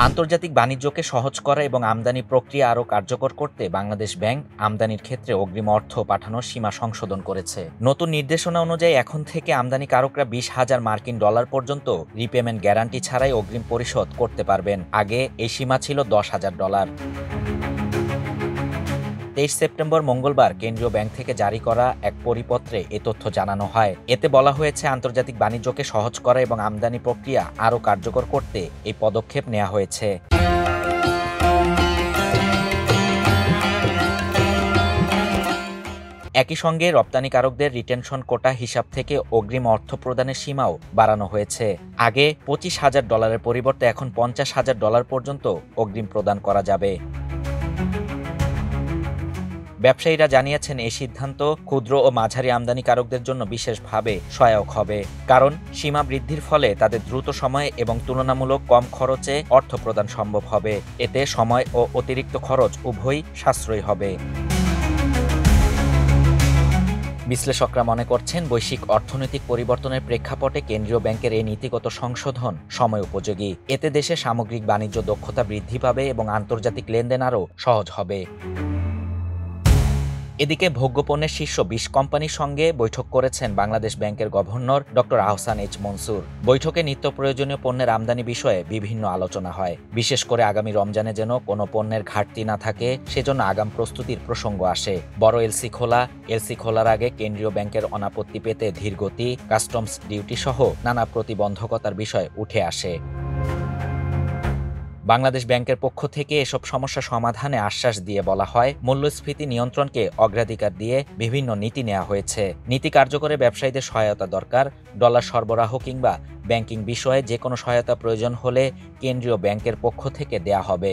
আন্তর্জাতিক বাণিজ্যকে সহজ করা এবং আমদানি প্রক্রিয়া আরও কার্যকর করতে বাংলাদেশ ব্যাংক আমদানির ক্ষেত্রে অগ্রিম অর্থ পাঠানোর সীমা সংশোধন করেছে। নতুন নির্দেশনা অনুযায়ী এখন থেকে আমদানিকারকরা $20,000 পর্যন্ত রিপেমেন্ট গ্যারান্টি ছাড়াই অগ্রিম পরিশোধ করতে পারবেন। আগে এই সীমা ছিল $10,000। 23 সেপ্টেম্বর মঙ্গলবার কেন্দ্রীয় ব্যাংক থেকে জারি করা এক পরিপত্রে এ তথ্য জানানো হয়। এতে বলা হয়েছে, আন্তর্জাতিক বাণিজ্যকে সহজ করা এবং আমদানি প্রক্রিয়া আরও কার্যকর করতে এই পদক্ষেপ নেওয়া হয়েছে। একই সঙ্গে রপ্তানিকারকদের রিটেনশন কোটা হিসাব থেকে অগ্রিম অর্থ প্রদানের সীমাও বাড়ানো হয়েছে। আগে $25,000 পরিবর্তে এখন $50,000 পর্যন্ত অগ্রিম প্রদান করা যাবে। ব্যবসায়ীরা জানিয়েছেন, এই সিদ্ধান্ত ক্ষুদ্র ও মাঝারি আমদানিকারকদের জন্য বিশেষভাবে সহায়ক হবে, কারণ সীমা বৃদ্ধির ফলে তাদের দ্রুত সময়ে এবং তুলনামূলক কম খরচে অর্থ প্রদান সম্ভব হবে। এতে সময় ও অতিরিক্ত খরচ উভয়ই সাশ্রয়ী হবে। বিশ্লেষকরা মনে করছেন, বৈশ্বিক অর্থনৈতিক পরিবর্তনের প্রেক্ষাপটে কেন্দ্রীয় ব্যাংকের এই নীতিগত সংশোধন সময় উপযোগী। এতে দেশে সামগ্রিক বাণিজ্য দক্ষতা বৃদ্ধি পাবে এবং আন্তর্জাতিক লেনদেন আরও সহজ হবে। এদিকে ভোগ্যপণ্যের শীর্ষ 20 কোম্পানির সঙ্গে বৈঠক করেছেন বাংলাদেশ ব্যাংকের governor doctor Ahsan H Mansur. বৈঠকে নিত্য প্রয়োজনীয় পণ্যের আমদানি বিষয়ে বিভিন্ন আলোচনা হয়। বিশেষ করে আগামী রমজানে যেন কোনো পণ্যের ঘাটতি না থাকে, সেজন্য আগাম প্রস্তুতির প্রসঙ্গ আসে। বড় এলসি খোলার আগে কেন্দ্রীয় ব্যাংকের অনাপত্তি পেতে ধীরগতি, কাস্টমস ডিউটি সহ নানা প্রতিবন্ধকতার বিষয় উঠে আসে। বাংলাদেশ ব্যাংকের পক্ষ থেকে এসব সমস্যা সমাধানে আশ্বাস দিয়ে বলা হয়, মূল্যস্ফীতি নিয়ন্ত্রণকে অগ্রাধিকার দিয়ে বিভিন্ন নীতি নেওয়া হয়েছে। নীতি কার্যকরে ব্যবসায়ীদের সহায়তা দরকার। ডলার সরবরাহ কিংবা ব্যাংকিং বিষয়ে যে কোনো সহায়তা প্রয়োজন হলে কেন্দ্রীয় ব্যাংকের পক্ষ থেকে দেয়া হবে।